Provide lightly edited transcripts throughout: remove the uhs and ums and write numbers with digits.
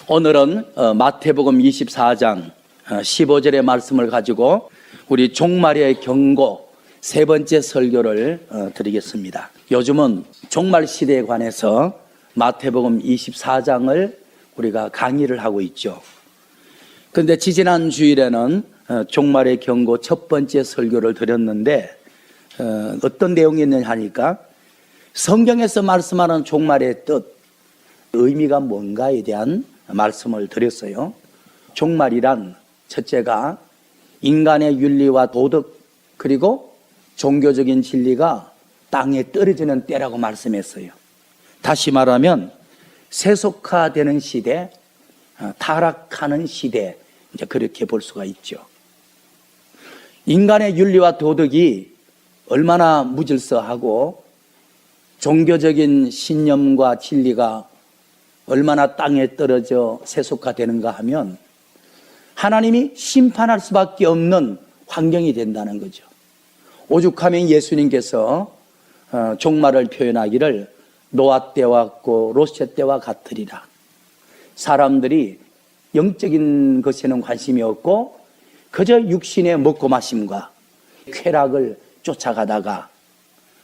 오늘은 마태복음 24장 15절의 말씀을 가지고 우리 종말의 경고 세 번째 설교를 드리겠습니다. 요즘은 종말 시대에 관해서 마태복음 24장을 우리가 강의를 하고 있죠. 그런데 지지난 주일에는 종말의 경고 첫 번째 설교를 드렸는데 어떤 내용이 있느냐 하니까 성경에서 말씀하는 종말의 뜻, 의미가 뭔가에 대한 말씀을 드렸어요. 종말이란 첫째가 인간의 윤리와 도덕 그리고 종교적인 진리가 땅에 떨어지는 때라고 말씀했어요. 다시 말하면 세속화되는 시대, 타락하는 시대, 이제 그렇게 볼 수가 있죠. 인간의 윤리와 도덕이 얼마나 무질서하고 종교적인 신념과 진리가 얼마나 땅에 떨어져 세속화되는가 하면 하나님이 심판할 수밖에 없는 환경이 된다는 거죠. 오죽하면 예수님께서 종말을 표현하기를 노아 때와 같고 롯의 때와 같으리라. 사람들이 영적인 것에는 관심이 없고 그저 육신의 먹고 마심과 쾌락을 쫓아가다가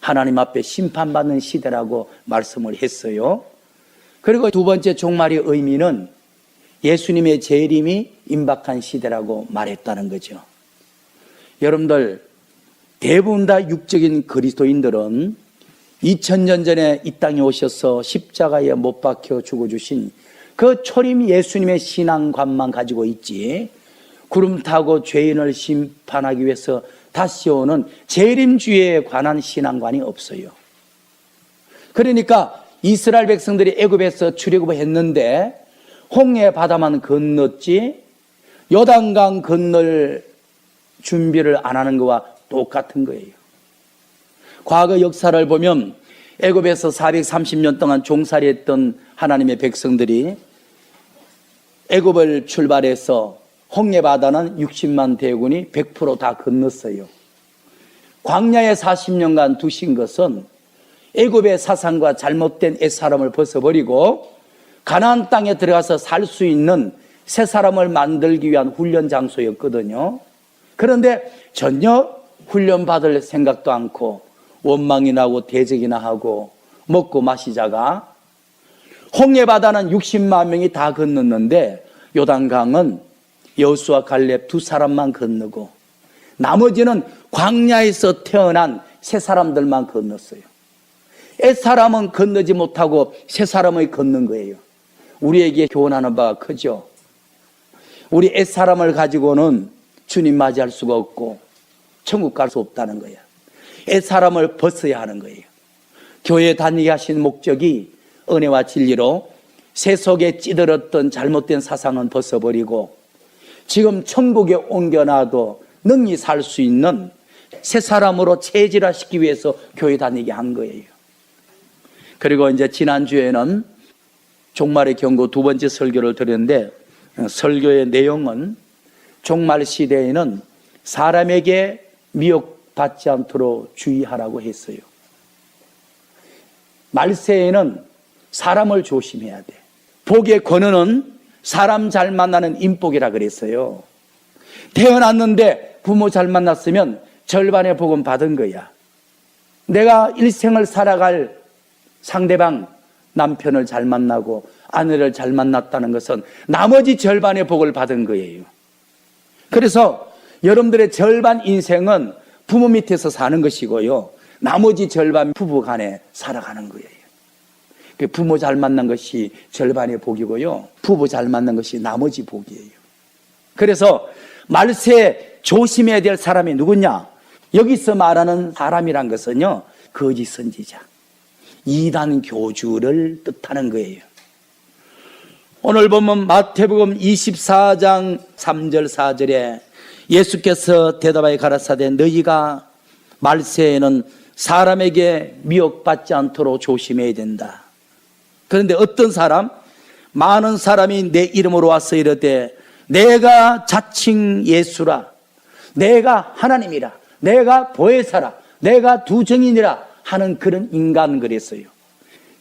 하나님 앞에 심판받는 시대라고 말씀을 했어요. 그리고 두 번째 종말의 의미는 예수님의 재림이 임박한 시대라고 말했다는 거죠. 여러분들 대부분 다 육적인 그리스도인들은 2000년 전에 이 땅에 오셔서 십자가에 못 박혀 죽어주신 그 초림 예수님의 신앙관만 가지고 있지, 구름 타고 죄인을 심판하기 위해서 다시 오는 재림주의에 관한 신앙관이 없어요. 그러니까 이스라엘 백성들이 애굽에서 출애굽했는데 홍해 바다만 건넜지 요단강 건널 준비를 안 하는 것과 똑같은 거예요. 과거 역사를 보면 애굽에서 430년 동안 종살이했던 하나님의 백성들이 애굽을 출발해서 홍해 바다는 60만 대군이 100% 다 건넜어요. 광야에 40년간 두신 것은 애굽의 사상과 잘못된 옛사람을 벗어버리고 가나안 땅에 들어가서 살 수 있는 새 사람을 만들기 위한 훈련 장소였거든요. 그런데 전혀 훈련받을 생각도 않고 원망이 나고 대적이나 하고 먹고 마시자가 홍해 바다는 60만 명이 다 건넜는데 요단강은 여호수아 갈렙 두 사람만 건너고 나머지는 광야에서 태어난 새 사람들만 건넜어요. 옛사람은 건너지 못하고 새 사람을 건넌 거예요. 우리에게 교훈하는 바가 크죠. 우리 옛사람을 가지고는 주님 맞이할 수가 없고 천국 갈 수 없다는 거예요. 옛사람을 벗어야 하는 거예요. 교회 다니게 하신 목적이 은혜와 진리로 세속에 찌들었던 잘못된 사상은 벗어버리고 지금 천국에 옮겨놔도 능히 살 수 있는 새 사람으로 체질화시키기 위해서 교회 다니게 한 거예요. 그리고 이제 지난주에는 종말의 경고 두 번째 설교를 드렸는데 설교의 내용은 종말 시대에는 사람에게 미혹받지 않도록 주의하라고 했어요. 말세에는 사람을 조심해야 돼. 복의 권위는 사람 잘 만나는 인복이라 그랬어요. 태어났는데 부모 잘 만났으면 절반의 복은 받은 거야. 내가 일생을 살아갈 상대방 남편을 잘 만나고 아내를 잘 만났다는 것은 나머지 절반의 복을 받은 거예요. 그래서 여러분들의 절반 인생은 부모 밑에서 사는 것이고요, 나머지 절반 부부 간에 살아가는 거예요. 부모 잘 만난 것이 절반의 복이고요, 부부 잘 만난 것이 나머지 복이에요. 그래서 말세에 조심해야 될 사람이 누구냐? 여기서 말하는 사람이란 것은요, 거짓 선지자, 이단 교주를 뜻하는 거예요. 오늘 보면 마태복음 24장 3절 4절에 예수께서 대답하여 가라사대 너희가 말세에는 사람에게 미혹받지 않도록 조심해야 된다. 그런데 어떤 사람? 많은 사람이 내 이름으로 와서 이르되 내가 자칭 예수라, 내가 하나님이라, 내가 보혜사라, 내가 두 정인이라 하는 그런 인간 그랬어요.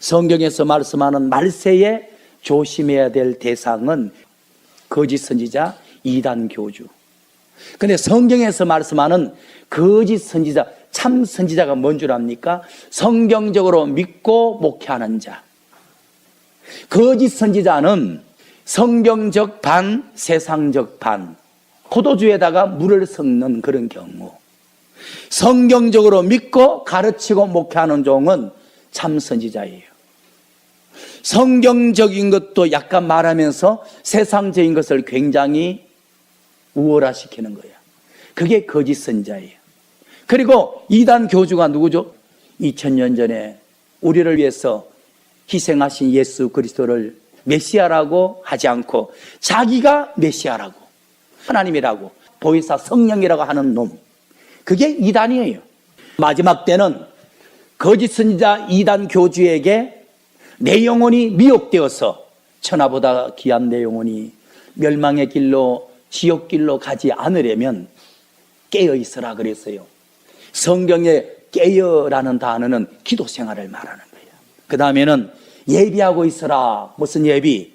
성경에서 말씀하는 말세에 조심해야 될 대상은 거짓 선지자, 이단 교주. 근데 성경에서 말씀하는 거짓 선지자, 참 선지자가 뭔 줄 압니까? 성경적으로 믿고 목회하는 자. 거짓 선지자는 성경적 반, 세상적 반, 포도주에다가 물을 섞는 그런 경우. 성경적으로 믿고 가르치고 목회하는 종은 참 선지자예요. 성경적인 것도 약간 말하면서 세상적인 것을 굉장히 우월화시키는 거야. 그게 거짓 선지자예요. 그리고 이단 교주가 누구죠? 2000년 전에 우리를 위해서 희생하신 예수 그리스도를 메시아라고 하지 않고 자기가 메시아라고, 하나님이라고, 보혜사 성령이라고 하는 놈, 그게 이단이에요. 마지막 때는 거짓 선지자 이단 교주에게 내 영혼이 미혹되어서 천하보다 귀한 내 영혼이 멸망의 길로, 지옥 길로 가지 않으려면 깨어 있으라 그랬어요. 성경에 깨어라는 단어는 기도 생활을 말하는 거예요. 그 다음에는 예비하고 있으라. 무슨 예비?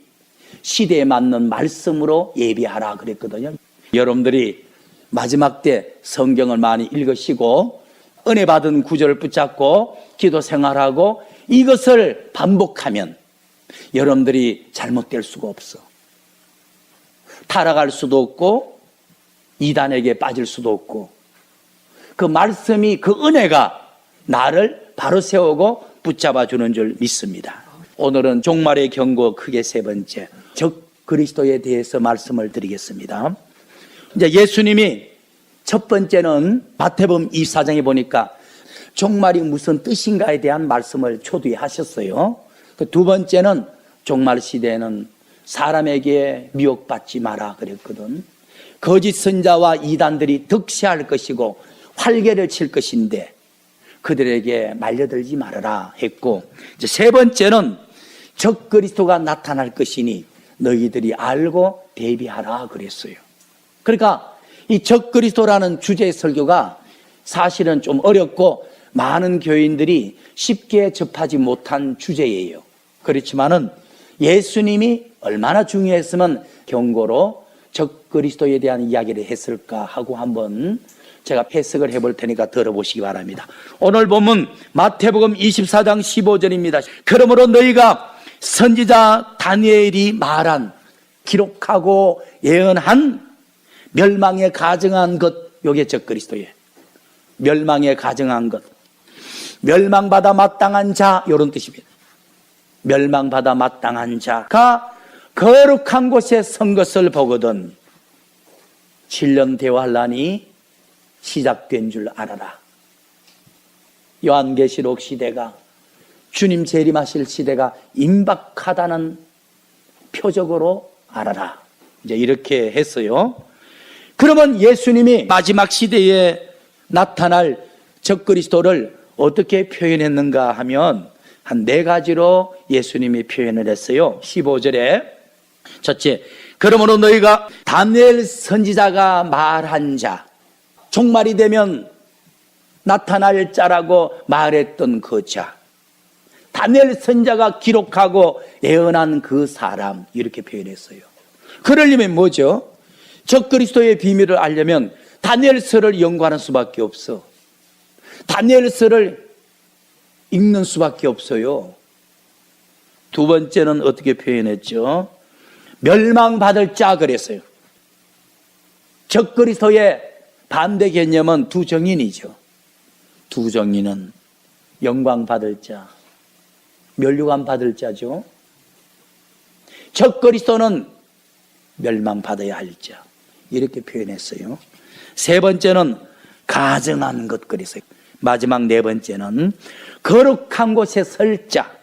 시대에 맞는 말씀으로 예비하라 그랬거든요. 여러분들이 마지막 때 성경을 많이 읽으시고 은혜 받은 구절을 붙잡고 기도 생활하고 이것을 반복하면 여러분들이 잘못될 수가 없어. 타락할 수도 없고 이단에게 빠질 수도 없고, 그 말씀이, 그 은혜가 나를 바로 세우고 붙잡아 주는 줄 믿습니다. 오늘은 종말의 경고 크게 세 번째, 적 그리스도에 대해서 말씀을 드리겠습니다. 이제 예수님이 첫 번째는 마태복음 24장에 보니까 종말이 무슨 뜻인가에 대한 말씀을 초두에 하셨어요. 그 두 번째는 종말 시대에는 사람에게 미혹받지 마라 그랬거든. 거짓 선자와 이단들이 득세할 것이고 활개를 칠 것인데 그들에게 말려들지 말아라 했고, 이제 세 번째는 적 그리스도가 나타날 것이니 너희들이 알고 대비하라 그랬어요. 그러니까 이 적 그리스도라는 주제의 설교가 사실은 좀 어렵고 많은 교인들이 쉽게 접하지 못한 주제예요. 그렇지만은 예수님이 얼마나 중요했으면 경고로 적 그리스도에 대한 이야기를 했을까 하고 한번 제가 해석을 해볼 테니까 들어보시기 바랍니다. 오늘 본문 마태복음 24장 15절입니다. 그러므로 너희가 선지자 다니엘이 말한, 기록하고 예언한 멸망에 가증한 것, 요게 적 그리스도예요. 멸망에 가증한 것, 멸망받아 마땅한 자, 이런 뜻입니다. 멸망받아 마땅한 자가 거룩한 곳에 선 것을 보거든 7년 대환란이 시작된 줄 알아라. 요한계시록 시대가, 주님 재림하실 시대가 임박하다는 표적으로 알아라. 이제 이렇게 했어요. 그러면 예수님이 마지막 시대에 나타날 적그리스도를 어떻게 표현했는가 하면 한 네 가지로 예수님이 표현을 했어요. 15절에 첫째, 그러므로 너희가 다니엘 선지자가 말한 자, 종말이 되면 나타날 자라고 말했던 그 자, 다니엘 선지자가 기록하고 예언한 그 사람, 이렇게 표현했어요. 그러려면 뭐죠? 적그리스도의 비밀을 알려면 다니엘서를 연구하는 수밖에 없어. 다니엘서를 읽는 수밖에 없어요. 두 번째는 어떻게 표현했죠? 멸망받을 자 그랬어요. 적그리스도의 반대 개념은 두 정인이죠. 두 정인은 영광받을 자, 면류관 받을 자죠. 적그리스도는 멸망받아야 할 자, 이렇게 표현했어요. 세 번째는 가증한 것 그랬어요. 마지막 네 번째는 거룩한 곳에 설 자.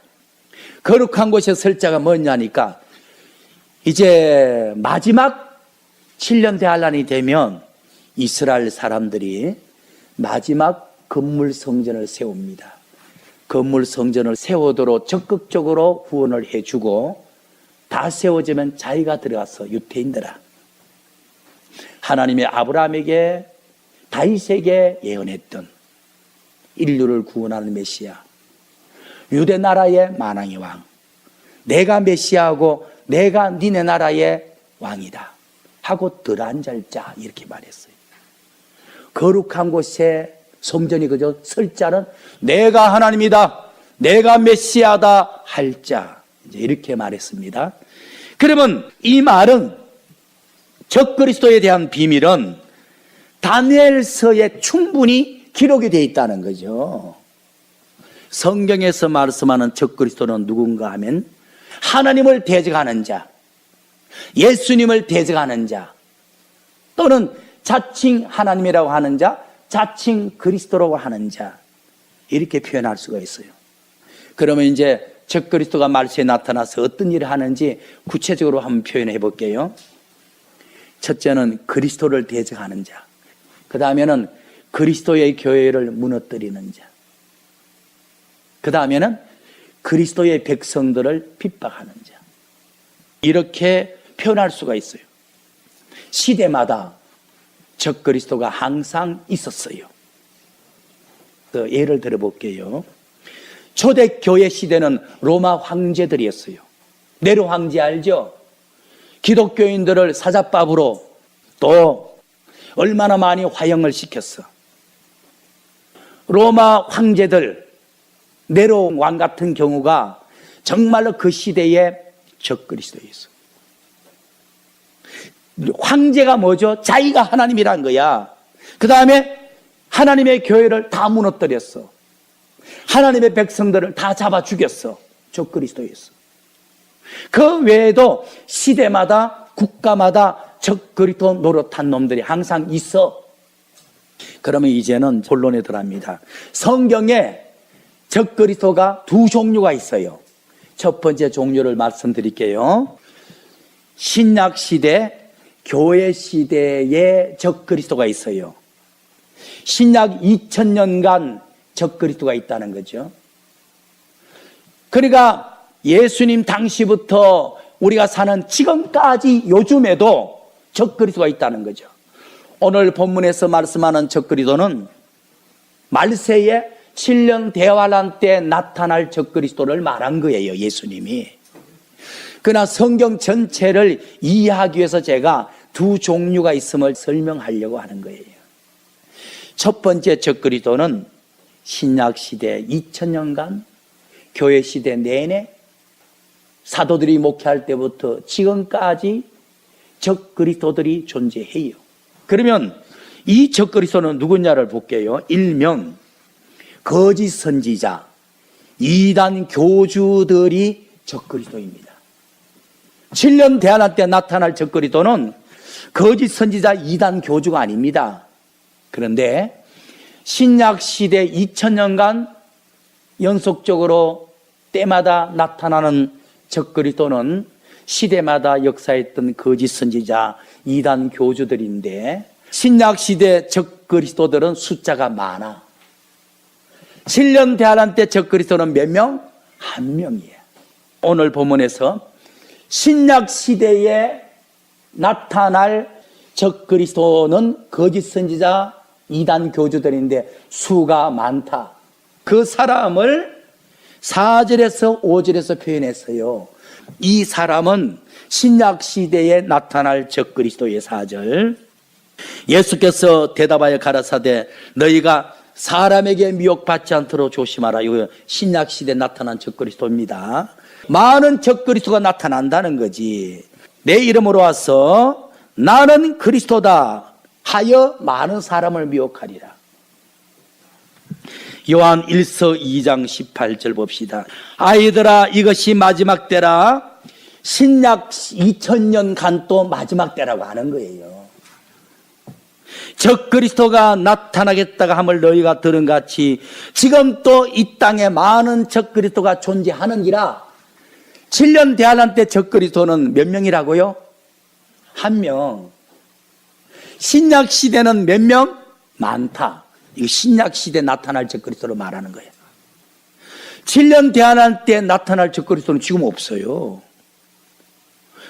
거룩한 곳에 설 자가 뭐냐니까 이제 마지막 7년 대환란이 되면 이스라엘 사람들이 마지막 건물 성전을 세웁니다. 건물 성전을 세우도록 적극적으로 후원을 해주고 다 세워지면 자기가 들어가서 유태인들아, 하나님의 아브라함에게 다윗에게 예언했던 인류를 구원하는 메시아, 유대 나라의 만왕의 왕, 내가 메시아하고 내가 니네 나라의 왕이다 하고 들어앉을자 이렇게 말했어요. 거룩한 곳에 성전이 그저 설 자는 내가 하나님이다, 내가 메시아다 할 자, 이렇게 말했습니다. 그러면 이 말은 적그리스도에 대한 비밀은 다니엘서에 충분히 기록이 되어 있다는 거죠. 성경에서 말씀하는 적그리스도는 누군가 하면 하나님을 대적하는 자, 예수님을 대적하는 자, 또는 자칭 하나님이라고 하는 자, 자칭 그리스도라고 하는 자, 이렇게 표현할 수가 있어요. 그러면 이제 적그리스도가 말세에 나타나서 어떤 일을 하는지 구체적으로 한번 표현해 볼게요. 첫째는 그리스도를 대적하는 자, 그 다음에는 그리스도의 교회를 무너뜨리는 자, 그 다음에는 그리스도의 백성들을 핍박하는 자, 이렇게 표현할 수가 있어요. 시대마다 적그리스도가 항상 있었어요. 예를 들어 볼게요. 초대교회 시대는 로마 황제들이었어요. 네로 황제 알죠? 기독교인들을 사자밥으로 또 얼마나 많이 화형을 시켰어. 로마 황제들, 네로 왕 같은 경우가 정말로 그 시대의 적그리스도였어. 황제가 뭐죠? 자기가 하나님이란 거야. 그 다음에 하나님의 교회를 다 무너뜨렸어. 하나님의 백성들을 다 잡아 죽였어. 적그리스도였어. 그 외에도 시대마다 국가마다 적그리스도 노릇한 놈들이 항상 있어. 그러면 이제는 본론에 들어갑니다. 성경에 적그리스도가 두 종류가 있어요. 첫 번째 종류를 말씀드릴게요. 신약 시대, 교회 시대에 적그리스도가 있어요. 신약 2000년간 적그리스도가 있다는 거죠. 그러니까 예수님 당시부터 우리가 사는 지금까지 요즘에도 적그리스도가 있다는 거죠. 오늘 본문에서 말씀하는 적그리스도는 말세에 7년 대환란 때 나타날 적그리스도를 말한 거예요, 예수님이. 그러나 성경 전체를 이해하기 위해서 제가 두 종류가 있음을 설명하려고 하는 거예요. 첫 번째 적그리스도는 신약 시대 2000년간 교회 시대 내내 사도들이 목회할 때부터 지금까지 적그리스도들이 존재해요. 그러면 이 적그리스도는 누구냐를 볼게요. 일명 거짓 선지자, 이단 교주들이 적그리스도입니다. 7년 대환란 때 나타날 적그리스도는 거짓 선지자, 이단 교주가 아닙니다. 그런데 신약 시대 2000년간 연속적으로 때마다 나타나는 적그리스도는 시대마다 역사했던 거짓 선지자, 이단 교주들인데 신약 시대 적그리스도들은 숫자가 많아. 7년 대환란 때 적그리스도는 몇 명? 한 명이에요. 오늘 본문에서 신약 시대에 나타날 적그리스도는 거짓 선지자, 이단 교주들인데 수가 많다. 그 사람을 4절에서 5절에서 표현했어요. 이 사람은 신약 시대에 나타날 적그리스도의 4절. 예수께서 대답하여 가라사대 너희가 사람에게 미혹받지 않도록 조심하라. 이거 신약 시대에 나타난 적그리스도입니다. 많은 적그리스도가 나타난다는 거지. 내 이름으로 와서 나는 그리스도다 하여 많은 사람을 미혹하리라. 요한 1서 2장 18절 봅시다. 아이들아 이것이 마지막 때라. 신약 2000년간 또 마지막 때라고 하는 거예요. 적그리스도가 나타나겠다가 함을 너희가 들은 같이 지금 또 이 땅에 많은 적그리스도가 존재하는기라. 7년 대환란 때 적그리스도는 몇 명이라고요? 한 명. 신약 시대는 몇 명? 많다. 이거 신약 시대에 나타날 적그리스도로 말하는 거예요. 7년 대환란 때 나타날 적그리스도는 지금 없어요.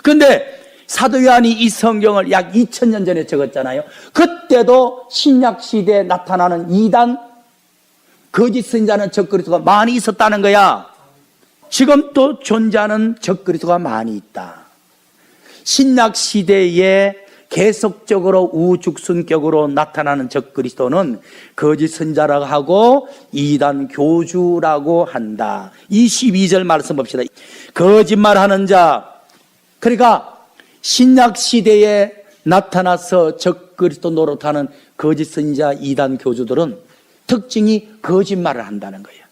그런데 사도 요한이 이 성경을 약 2000년 전에 적었잖아요. 그때도 신약 시대에 나타나는 이단 거짓 선지자는 적그리스도가 많이 있었다는 거야. 지금 또 존재하는 적그리스도가 많이 있다. 신약 시대에 계속적으로 우죽순격으로 나타나는 적그리스도는 거짓 선자라고 하고 이단 교주라고 한다. 22절 말씀 봅시다. 거짓말하는 자, 그러니까 신약 시대에 나타나서 적그리스도 노릇하는 거짓 선자 이단 교주들은 특징이 거짓말을 한다는 거예요.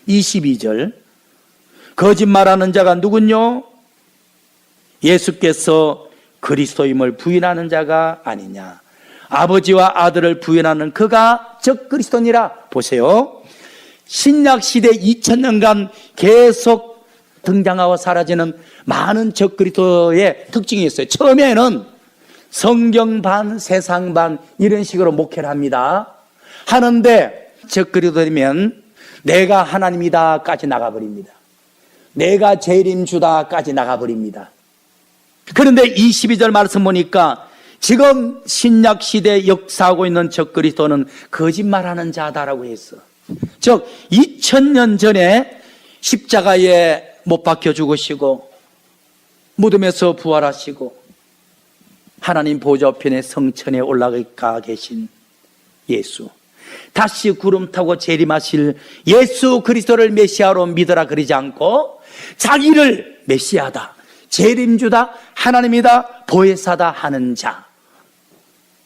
22절, 거짓말하는 자가 누군요? 예수께서 그리스도임을 부인하는 자가 아니냐. 아버지와 아들을 부인하는 그가 적그리스도니라. 보세요. 신약시대 2000년간 계속 등장하고 사라지는 많은 적그리스도의 특징이 있어요. 처음에는 성경 반 세상 반 이런 식으로 목회를 합니다. 하는데 적그리스도면 내가 하나님이다까지 나가버립니다. 내가 재림주다까지 나가버립니다. 그런데 22절 말씀 보니까 지금 신약시대에 역사하고 있는 적그리스도는 거짓말하는 자다라고 했어. 즉 2000년 전에 십자가에 못 박혀 죽으시고 무덤에서 부활하시고 하나님 보좌 우편에 성천에 올라가 계신 예수, 다시 구름 타고 재림하실 예수 그리스도를 메시아로 믿으라 그러지 않고 자기를 메시아다, 재림주다, 하나님이다, 보혜사다 하는 자.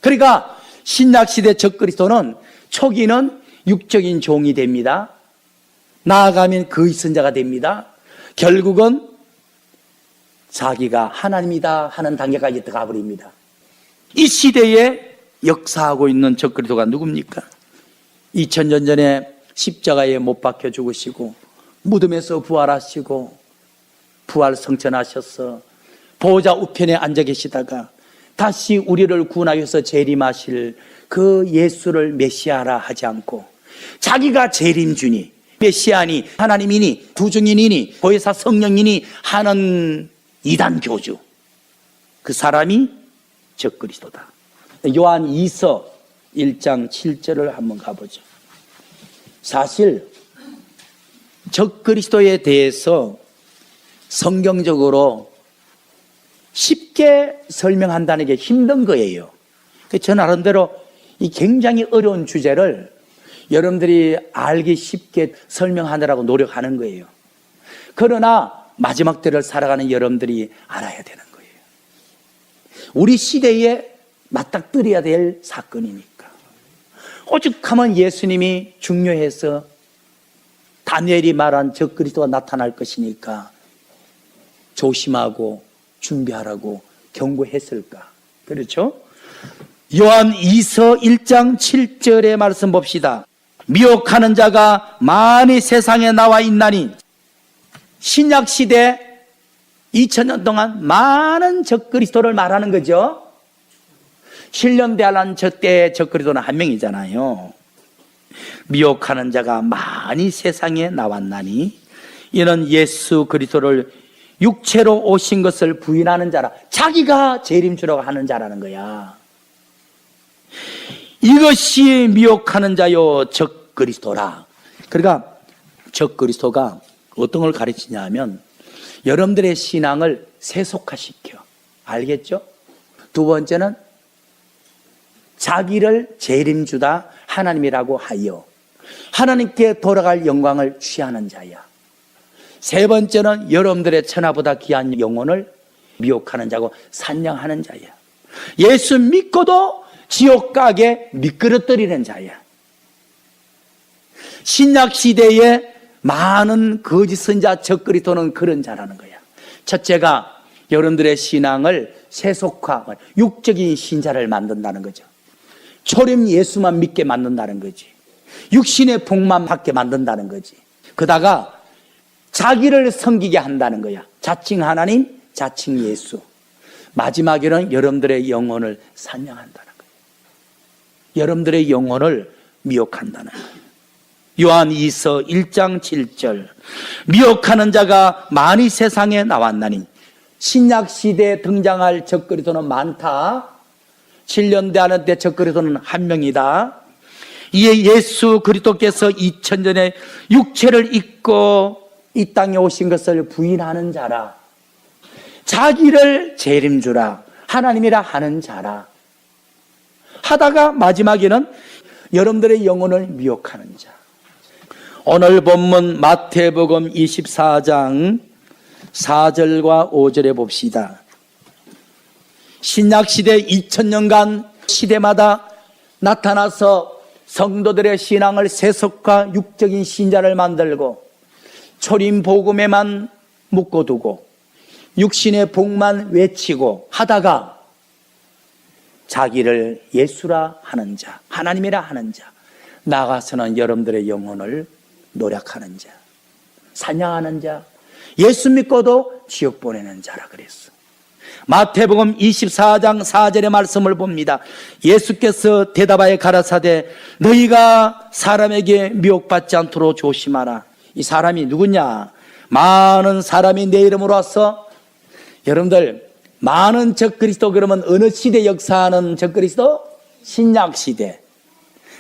그러니까 신약시대 적그리스도는 초기는 육적인 종이 됩니다. 나아가면 거짓 선자가 됩니다. 결국은 자기가 하나님이다 하는 단계까지 들어가 버립니다. 이 시대에 역사하고 있는 적그리스도가 누굽니까? 2000년 전에 십자가에 못 박혀 죽으시고 무덤에서 부활하시고 부활 성천하셔서 보좌 우편에 앉아 계시다가 다시 우리를 구원하기 위해서 재림하실 그 예수를 메시아라 하지 않고 자기가 재림주니 메시아니 하나님이니 두중인이니 보혜사 성령이니 하는 이단 교주, 그 사람이 적그리스도다. 요한 2서 1장 7절을 한번 가보죠. 사실 적그리스도에 대해서 성경적으로 쉽게 설명한다는 게 힘든 거예요. 저 나름대로 이 굉장히 어려운 주제를 여러분들이 알기 쉽게 설명하느라고 노력하는 거예요. 그러나 마지막 때를 살아가는 여러분들이 알아야 되는 거예요. 우리 시대에 맞닥뜨려야 될 사건이니까. 오죽하면 예수님이 중요해서 다니엘이 말한 적그리스도가 나타날 것이니까 조심하고 준비하라고 경고했을까? 그렇죠? 요한 2서 1장 7절의 말씀 봅시다. 미혹하는 자가 많이 세상에 나와 있나니. 신약시대 2000년 동안 많은 적그리스도를 말하는 거죠. 신령대환란 저때의 적그리스도는 한 명이잖아요. 미혹하는 자가 많이 세상에 나왔나니 이는 예수 그리스도를 육체로 오신 것을 부인하는 자라. 자기가 재림주라고 하는 자라는 거야. 이것이 미혹하는 자요 적그리스도라. 그러니까 적그리스도가 어떤 걸 가르치냐 하면 여러분들의 신앙을 세속화시켜. 알겠죠? 두 번째는 자기를 재림주다 하나님이라고 하여 하나님께 돌아갈 영광을 취하는 자야. 세 번째는 여러분들의 천하보다 귀한 영혼을 미혹하는 자고 산양하는 자야. 예수 믿고도 지옥 가게 미끄러뜨리는 자야. 신약시대에 많은 거짓 선자 적그리스도는 그런 자라는 거야. 첫째가 여러분들의 신앙을 세속화, 육적인 신자를 만든다는 거죠. 초림 예수만 믿게 만든다는 거지. 육신의 복만 받게 만든다는 거지. 그다가 자기를 섬기게 한다는 거야. 자칭 하나님, 자칭 예수. 마지막에는 여러분들의 영혼을 산양한다는 거예요. 여러분들의 영혼을 미혹한다는 거예요. 요한 2서 1장 7절. 미혹하는 자가 많이 세상에 나왔나니. 신약시대에 등장할 적그리스도는 많다. 7년 대하는 때 적그리스도는 한 명이다. 이에 예수 그리스도께서 2000년에 육체를 입고 이 땅에 오신 것을 부인하는 자라, 자기를 재림주라, 하나님이라 하는 자라 하다가 마지막에는 여러분들의 영혼을 미혹하는 자. 오늘 본문 마태복음 24장 4절과 5절에 봅시다. 신약시대 2000년간 시대마다 나타나서 성도들의 신앙을 세속화 육적인 신자를 만들고 초림 복음에만 묶어두고 육신의 복만 외치고 하다가 자기를 예수라 하는 자, 하나님이라 하는 자, 나가서는 여러분들의 영혼을 노력하는 자, 사냥하는 자, 예수 믿고도 지옥 보내는 자라 그랬어. 마태복음 24장 4절의 말씀을 봅니다. 예수께서 대답하여 가라사대 너희가 사람에게 미혹받지 않도록 조심하라. 이 사람이 누구냐? 많은 사람이 내 이름으로 와서, 여러분들 많은 적그리스도 그러면 어느 시대 역사하는 적그리스도? 신약시대.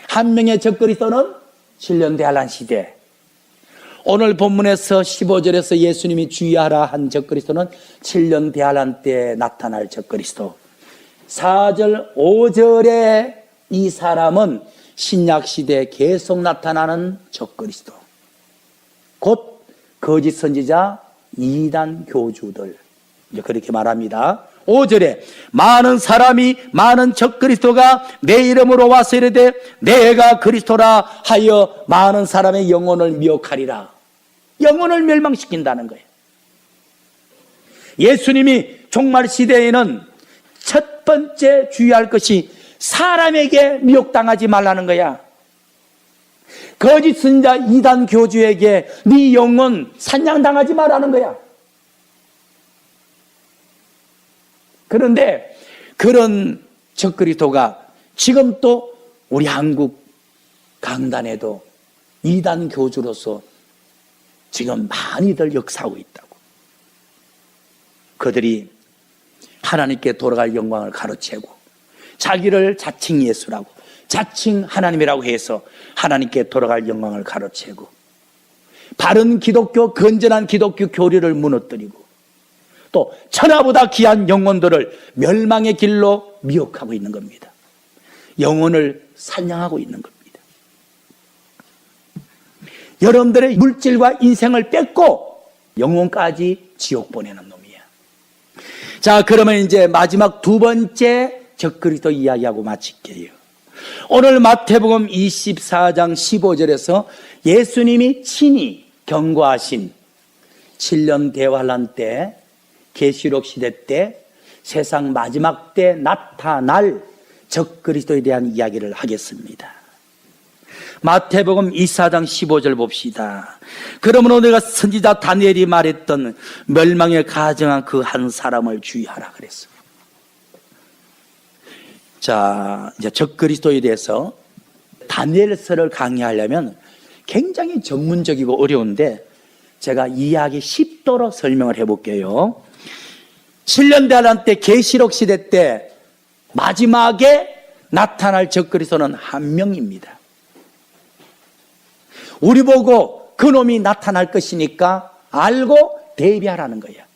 한 명의 적그리스도는 7년 대환란 시대. 오늘 본문에서 15절에서 예수님이 주의하라 한 적그리스도는 7년 대환란 때 나타날 적그리스도. 4절 5절에 이 사람은 신약시대에 계속 나타나는 적그리스도, 곧 거짓 선지자 이단 교주들, 이제 그렇게 말합니다. 5절에 많은 사람이 많은 적그리스도가 내 이름으로 와서 이르되 내가 그리스도라 하여 많은 사람의 영혼을 미혹하리라. 영혼을 멸망시킨다는 거예요. 예수님이 종말 시대에는 첫 번째 주의할 것이 사람에게 미혹당하지 말라는 거야. 거짓 선지자 이단 교주에게 네 영혼 사냥당하지 말라는 거야. 그런데 그런 적그리스도가 지금 또 우리 한국 강단에도 이단 교주로서 지금 많이들 역사하고 있다고. 그들이 하나님께 돌아갈 영광을 가로채고 자기를 자칭 예수라고 자칭 하나님이라고 해서 하나님께 돌아갈 영광을 가로채고 바른 기독교, 건전한 기독교 교리를 무너뜨리고 또 천하보다 귀한 영혼들을 멸망의 길로 미혹하고 있는 겁니다. 영혼을 사냥하고 있는 겁니다. 여러분들의 물질과 인생을 뺏고 영혼까지 지옥 보내는 놈이야. 자, 그러면 이제 마지막 두 번째 적그리스도 이야기하고 마칠게요. 오늘 마태복음 24장 15절에서 예수님이 친히 경고하신 7년 대환란 때, 계시록 시대 때, 세상 마지막 때 나타날 적그리스도에 대한 이야기를 하겠습니다. 마태복음 24장 15절 봅시다. 그러므로 내가 선지자 다니엘이 말했던 멸망에 가정한 그 한 사람을 주의하라 그랬어. 자, 이제 적그리스도에 대해서 다니엘서를 강의하려면 굉장히 전문적이고 어려운데 제가 이해하기 쉽도록 설명을 해볼게요. 7년 대환란 때 계시록 시대 때 마지막에 나타날 적그리스도는 한 명입니다. 우리 보고 그놈이 나타날 것이니까 알고 대비하라는 거야.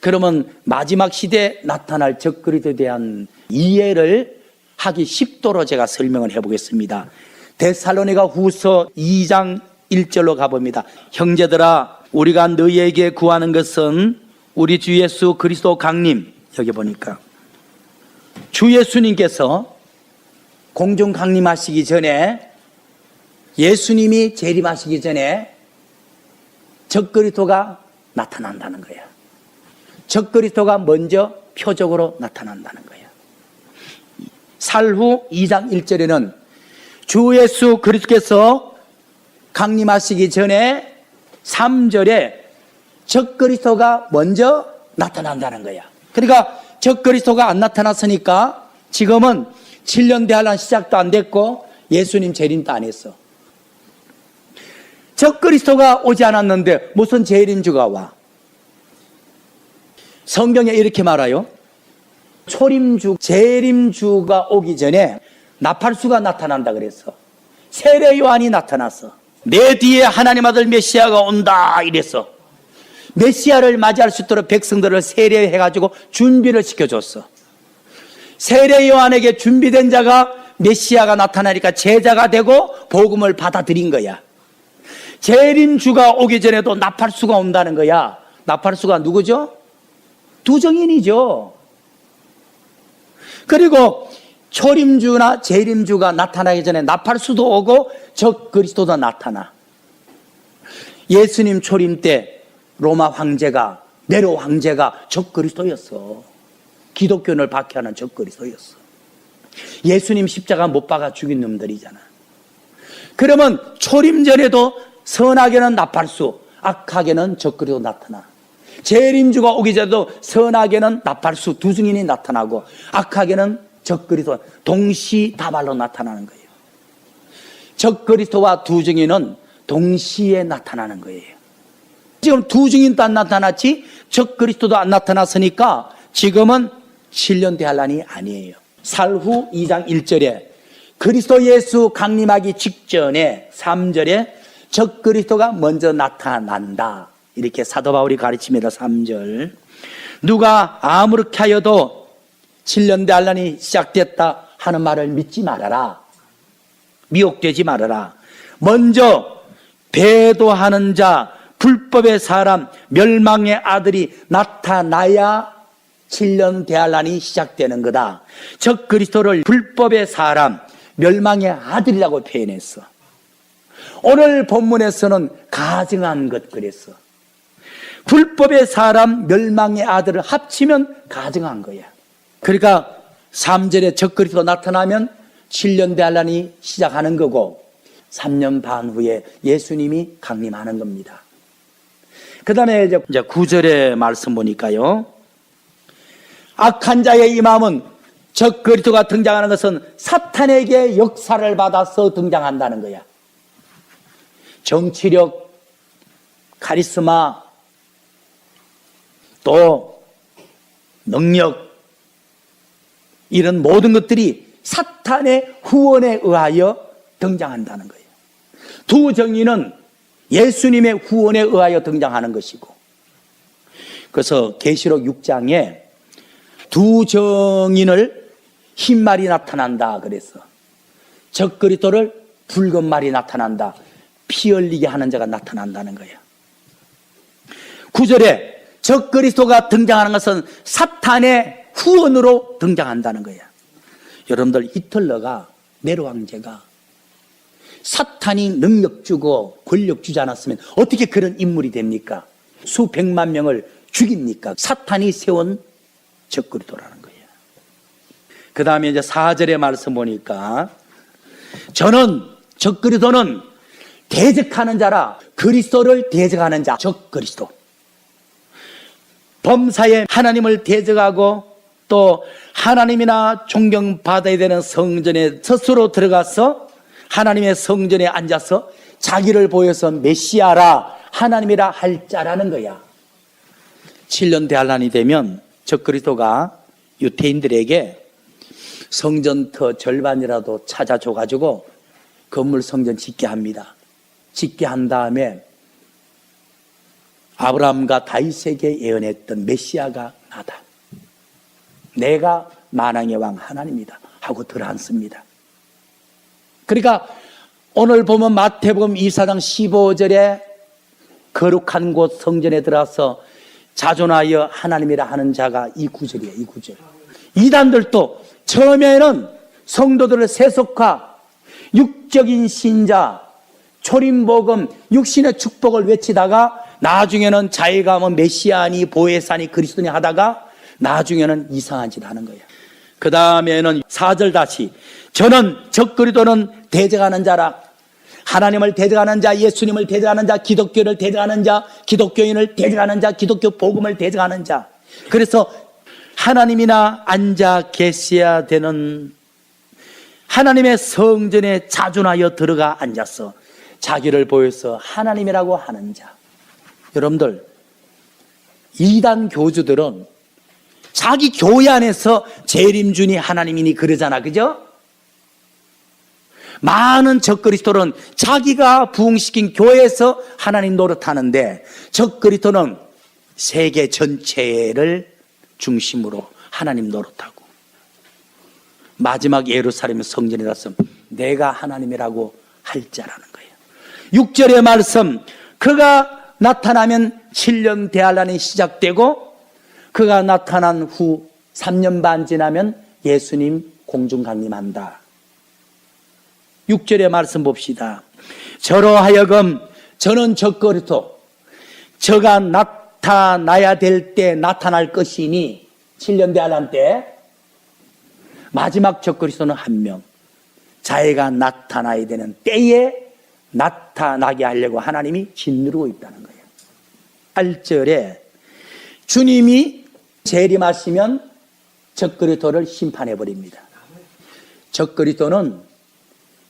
그러면 마지막 시대에 나타날 적그리스도에 대한 이해를 하기 쉽도록 제가 설명을 해보겠습니다. 데살로니가 후서 2장 1절로 가봅니다. 형제들아, 우리가 너희에게 구하는 것은 우리 주 예수 그리스도 강림, 여기 보니까 주 예수님께서 공중 강림하시기 전에, 예수님이 재림하시기 전에 적그리스도가 나타난다는 거야. 적그리스도가 먼저 표적으로 나타난다는 거야. 살후 2장 1절에는 주 예수 그리스도께서 강림하시기 전에 3절에 적그리스도가 먼저 나타난다는 거야. 그러니까 적그리스도가 안 나타났으니까 지금은 7년 대환란 시작도 안 됐고 예수님 재림도 안 했어. 적그리스도가 오지 않았는데 무슨 재림주가 와? 성경에 이렇게 말해요. 초림주, 재림주가 오기 전에 나팔수가 나타난다 그랬어. 세례 요한이 나타났어. 내 뒤에 하나님 아들 메시아가 온다 이랬어. 메시아를 맞이할 수 있도록 백성들을 세례해가지고 준비를 시켜줬어. 세례 요한에게 준비된 자가 메시아가 나타나니까 제자가 되고 복음을 받아들인 거야. 재림주가 오기 전에도 나팔수가 온다는 거야. 나팔수가 누구죠? 두 증인이죠. 그리고 초림주나 재림주가 나타나기 전에 나팔수도 오고 적 그리스도도 나타나. 예수님 초림 때 로마 황제가, 네로 황제가 적 그리스도였어. 기독교를 박해하는 적 그리스도였어. 예수님 십자가 못 박아 죽인 놈들이잖아. 그러면 초림 전에도 선하게는 나팔수, 악하게는 적 그리스도 나타나. 재림주가 오기 전에도 선하게는 나팔수 두 증인이 나타나고 악하게는 적 그리스도 동시다발로 나타나는 거예요. 적 그리스도와 두 증인은 동시에 나타나는 거예요. 지금 두 증인도 안 나타났지 적 그리스도도 안 나타났으니까 지금은 7년 대환란이 아니에요. 살후 2장 1절에 그리스도 예수 강림하기 직전에 3절에 적 그리스도가 먼저 나타난다. 이렇게 사도 바울이 가르칩니다. 3절. 누가 아무렇게 하여도 7년 대환란이 시작됐다 하는 말을 믿지 말아라. 미혹되지 말아라. 먼저 배도하는 자, 불법의 사람, 멸망의 아들이 나타나야 7년 대환란이 시작되는 거다. 적 그리스도를 불법의 사람, 멸망의 아들이라고 표현했어. 오늘 본문에서는 가증한 것 그랬어. 불법의 사람, 멸망의 아들을 합치면 가증한 거야. 그러니까 3절에 적 그리스도가 나타나면 7년 대환란이 시작하는 거고 3년 반 후에 예수님이 강림하는 겁니다. 그 다음에 이제 9절의 말씀 보니까요. 악한 자의 이 마음은 적 그리스도가 등장하는 것은 사탄에게 역사를 받아서 등장한다는 거야. 정치력, 카리스마, 또 능력, 이런 모든 것들이 사탄의 후원에 의하여 등장한다는 거예요. 두 정의는 예수님의 후원에 의하여 등장하는 것이고, 그래서 계시록 6장에 두 정인을 흰 말이 나타난다 그랬어. 적 그리스도를 붉은 말이 나타난다. 피 흘리게 하는 자가 나타난다는 거야. 9절에 적 그리스도가 등장하는 것은 사탄의 후원으로 등장한다는 거야. 여러분들 히틀러가, 네로 황제가 사탄이 능력 주고 권력 주지 않았으면 어떻게 그런 인물이 됩니까? 수백만 명을 죽입니까? 사탄이 세운 적 그리스도라는 거예요. 그 다음에 이제 4절의 말씀 보니까 저는 적 그리스도는 대적하는 자라, 그리스도를 대적하는 자, 적 그리스도. 범사에 하나님을 대적하고 또 하나님이나 존경받아야 되는 성전에 스스로 들어가서 하나님의 성전에 앉아서 자기를 보여서 메시아라, 하나님이라 할 자라는 거야. 7년 대환란이 되면 적 그리스도가 유태인들에게 성전터 절반이라도 찾아줘가지고 건물 성전 짓게 합니다. 짓게 한 다음에 아브라함과 다윗에게 예언했던 메시아가 나다. 내가 만왕의 왕 하나님이다 하고 들어앉습니다. 그러니까 오늘 보면 마태복음 24장 15절에 거룩한 곳 성전에 들어와서 자존하여 하나님이라 하는 자가 이 구절이에요. 이 구절. 이단들도 처음에는 성도들을 세속화, 육적인 신자, 초림복음, 육신의 축복을 외치다가 나중에는 자기가 뭐 메시아니 보혜사니 그리스도니 하다가 나중에는 이상한 짓 하는 거예요. 그 다음에는 4절 다시 저는 적 그리스도는 대적하는 자라, 하나님을 대적하는 자, 예수님을 대적하는 자, 기독교를 대적하는 자, 기독교인을 대적하는 자, 기독교 복음을 대적하는 자. 그래서 하나님이나 앉아 계셔야 되는 하나님의 성전에 자존하여 들어가 앉아서 자기를 보여서 하나님이라고 하는 자. 여러분들, 이단 교주들은 자기 교회 안에서 재림주니 하나님이니 그러잖아, 그죠? 많은 적그리스도는 자기가 부흥시킨 교회에서 하나님 노릇하는데, 적그리스도는 세계 전체를 중심으로 하나님 노릇하고, 마지막 예루살렘 성전에 가서 내가 하나님이라고 할 자라는 거예요. 6절의 말씀, 그가 나타나면 7년 대환란이 시작되고, 그가 나타난 후 3년 반 지나면 예수님 공중 강림한다. 6절의 말씀 봅시다. 저로 하여금, 저는 적그리스도, 저가 나타나야 될 때 나타날 것이니, 7년 대환란 때 마지막 적그리스도는 한 명, 자기가 나타나야 되는 때에 나타나게 하려고 하나님이 짓누르고 있다는 거예요. 8절에 주님이 재림하시면 적그리스도를 심판해버립니다. 적그리스도는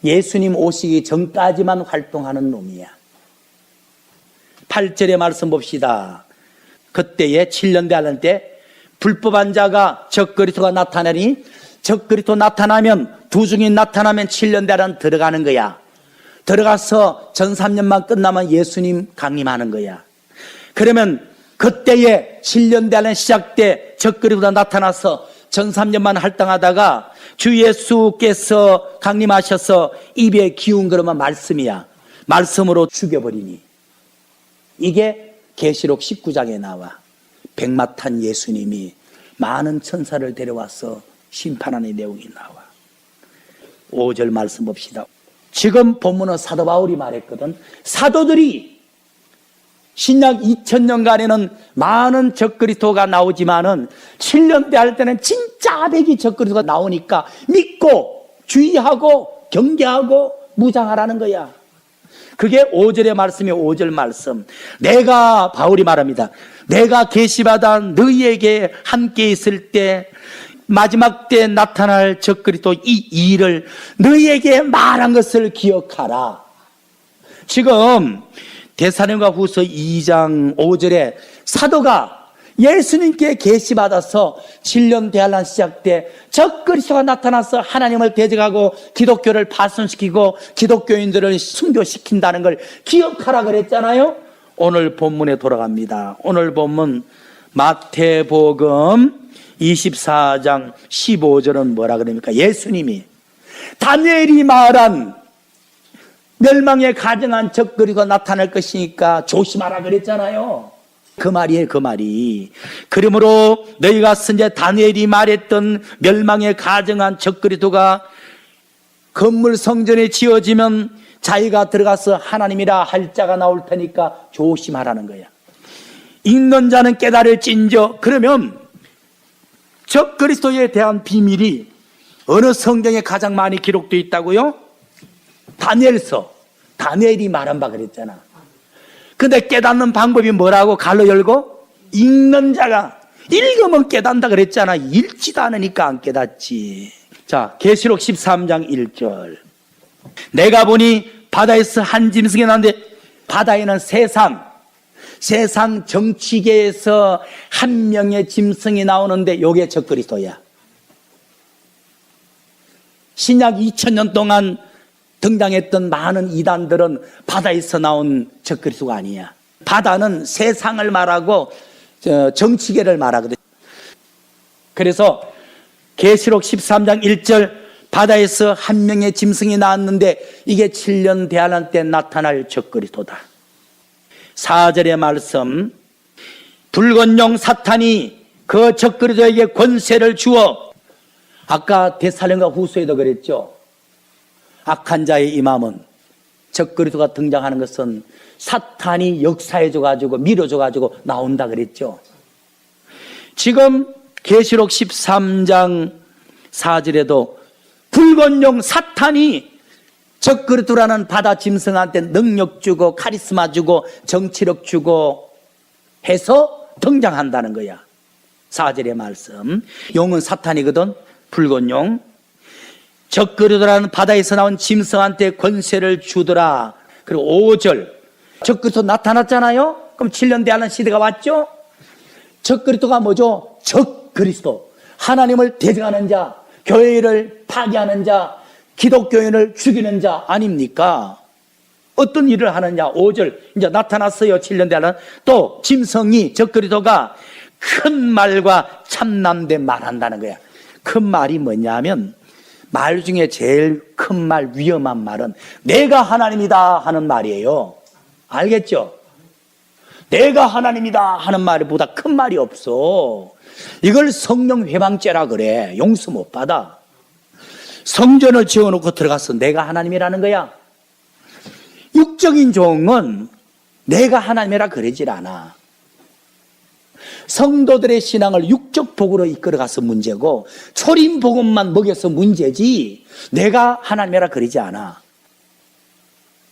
예수님 오시기 전까지만 활동하는 놈이야. 8절의 말씀 봅시다. 그때에 7년 대환란 때 불법한 자가 적그리스도가 나타나니, 적그리스도 나타나면, 두 중이 나타나면 7년 대환란 들어가는 거야. 들어가서 전 3년만 끝나면 예수님 강림하는 거야. 그러면 그때에 7년 대환란 시작돼 적그리스도가 나타나서 전 3년만 활동하다가 주 예수께서 강림하셔서 입에 기운 그러면 말씀이야. 말씀으로 죽여버리니, 이게 계시록 19장에 나와. 백마탄 예수님이 많은 천사를 데려와서 심판하는 내용이 나와. 5절 말씀 봅시다. 지금 본문은 사도 바울이 말했거든. 사도들이 신약 2000년간에는 많은 적그리스도가 나오지만은 7년 때 할 때는 진짜 아베기 적그리스도가 나오니까 믿고 주의하고 경계하고 무장하라는 거야. 그게 5절의 말씀이에요. 5절 말씀. 내가, 바울이 말합니다. 내가 계시받아 너희에게 함께 있을 때 마지막 때 나타날 적그리스도 이 일을 너희에게 말한 것을 기억하라. 지금 데살로니가 후서 2장 5절에 사도가 예수님께 계시받아서 7년 대환란 시작 때 적그리스도가 나타나서 하나님을 대적하고 기독교를 파손시키고 기독교인들을 순교시킨다는 걸 기억하라 그랬잖아요. 오늘 본문에 돌아갑니다. 오늘 본문 마태복음 24장 15절은 뭐라 그럽니까? 예수님이 다니엘이 말한 멸망에 가증한 적그리스도가 나타날 것이니까 조심하라 그랬잖아요. 그 말이에요, 그 말이. 그러므로 너희가 선제 다니엘이 말했던 멸망에 가증한 적그리스도가 건물 성전에 지어지면 자기가 들어가서 하나님이라 할 자가 나올 테니까 조심하라는 거야. 읽는 자는 깨달을진저. 그러면 적그리스도에 대한 비밀이 어느 성경에 가장 많이 기록되어 있다고요? 다니엘서. 다니엘이 말한 바 그랬잖아. 근데 깨닫는 방법이 뭐라고? 갈로 열고 읽는 자가 읽으면 깨닫는다 그랬잖아. 읽지도 않으니까 안 깨닫지. 자, 계시록 13장 1절. 내가 보니 바다에서 한 짐승이 나는데, 바다에는 세상 정치계에서 한 명의 짐승이 나오는데 요게 적그리스도야. 신약 2000년 동안 등장했던 많은 이단들은 바다에서 나온 적그리스도가 아니야. 바다는 세상을 말하고 정치계를 말하거든. 그래서 계시록 13장 1절 바다에서 한 명의 짐승이 나왔는데 이게 7년 대환란 때 나타날 적그리스도다. 4절의 말씀, 붉은 용 사탄이 그 적그리스도에게 권세를 주어, 아까 데살로니가 후서에도 그랬죠. 악한 자의 임함은, 적그리스도가 등장하는 것은 사탄이 역사해줘가지고 밀어줘가지고 나온다 그랬죠. 지금 계시록 13장 4절에도 붉은 용 사탄이 적그리스도라는 바다 짐승한테 능력 주고 카리스마 주고 정치력 주고 해서 등장한다는 거야. 4절의 말씀. 용은 사탄이거든. 붉은 용. 적그리스도라는 바다에서 나온 짐승한테 권세를 주더라. 그리고 5절. 적그리스도 나타났잖아요. 그럼 7년 대환란 시대가 왔죠. 적그리스도가 뭐죠? 적그리스도. 하나님을 대적하는 자, 교회를 파괴하는 자, 기독교인을 죽이는 자 아닙니까? 어떤 일을 하느냐? 5절 이제 나타났어요. 7년 대하는 또 짐승이 적그리스도가 큰 말과 참남된 말한다는 거야. 큰 말이 뭐냐면 말 중에 제일 큰 말, 위험한 말은 내가 하나님이다 하는 말이에요. 알겠죠? 내가 하나님이다 하는 말보다 큰 말이 없어. 이걸 성령 회방죄라 그래. 용서 못 받아. 성전을 지어놓고 들어가서 내가 하나님이라는 거야. 육적인 종은 내가 하나님이라 그러질 않아. 성도들의 신앙을 육적 복으로 이끌어가서 문제고 초림 복음만 먹여서 문제지 내가 하나님이라 그러지 않아.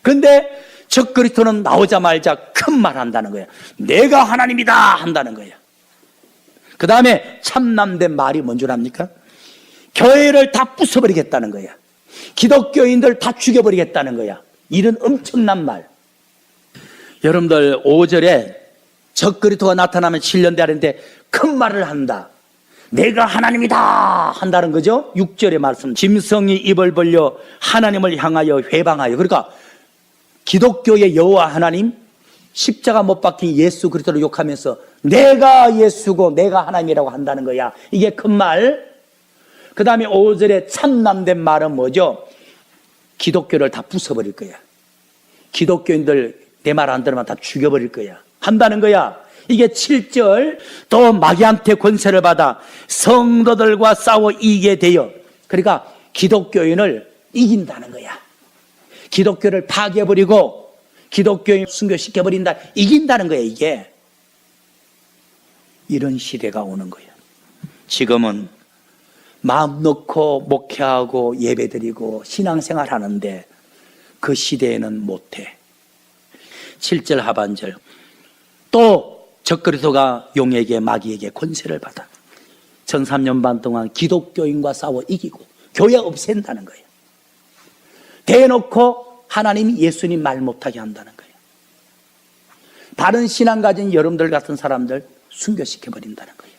그런데 적그리스도는 나오자마자 큰 말 한다는 거야. 내가 하나님이다 한다는 거야. 그 다음에 참남된 말이 뭔 줄 압니까? 교회를 다 부숴버리겠다는 거야. 기독교인들 다 죽여버리겠다는 거야. 이런 엄청난 말. 여러분들 5절에 적그리스도가 나타나면 7년 되는데 큰 말을 한다. 내가 하나님이다 한다는 거죠. 6절의 말씀. 짐승이 입을 벌려 하나님을 향하여 회방하여. 그러니까 기독교의 여호와 하나님, 십자가 못 박힌 예수 그리스도를 욕하면서 내가 예수고 내가 하나님이라고 한다는 거야. 이게 큰 말. 그 다음에 5절에 참남된 말은 뭐죠? 기독교를 다 부숴버릴 거야. 기독교인들 내 말 안 들으면 다 죽여버릴 거야 한다는 거야. 이게 7절. 또 마귀한테 권세를 받아 성도들과 싸워 이기게 되어. 그러니까 기독교인을 이긴다는 거야. 기독교를 파괴해버리고 기독교인 순교시켜버린다. 이긴다는 거야. 이게 이런 시대가 오는 거야. 지금은 마음 놓고 목회하고 예배드리고 신앙생활 하는데 그 시대에는 못해. 7절 하반절. 또 적그리스도가 용에게 마귀에게 권세를 받아 1300년 반 동안 기독교인과 싸워 이기고 교회 없앤다는 거예요. 대놓고 하나님 예수님 말 못하게 한다는 거예요. 다른 신앙 가진 여러분들 같은 사람들 순교시켜버린다는 거예요.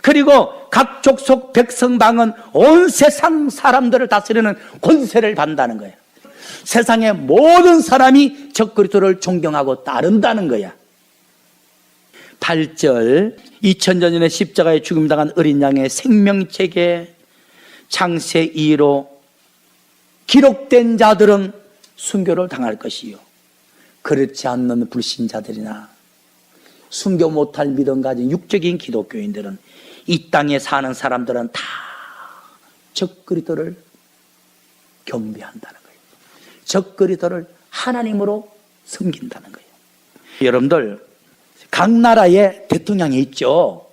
그리고 각 족속 백성방은 온 세상 사람들을 다스리는 권세를 받는다는 거예요. 세상의 모든 사람이 적그리스도를 존경하고 따른다는 거야. 8절 2000년 전에 십자가에 죽임당한 어린 양의 생명책에 창세 이로 기록된 자들은 순교를 당할 것이요 그렇지 않는 불신자들이나 순교 못할 믿음 가진 육적인 기독교인들은 이 땅에 사는 사람들은 다 적그리스도를 경배한다는 거예요. 적그리스도를 하나님으로 섬긴다는 거예요. 여러분들 각 나라에 대통령이 있죠.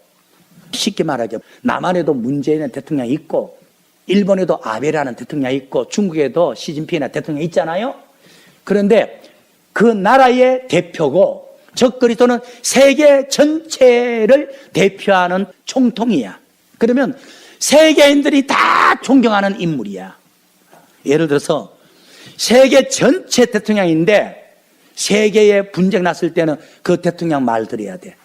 쉽게 말하죠. 남한에도 문재인의 대통령이 있고 일본에도 아베라는 대통령이 있고 중국에도 시진핑이라는 대통령이 있잖아요. 그런데 그 나라의 대표고 적그리스도는 세계 전체를 대표하는 총통이야. 그러면 세계인들이 다 존경하는 인물이야. 예를 들어서 세계 전체 대통령인데 세계에 분쟁 났을 때는 그 대통령 말 들어야 돼.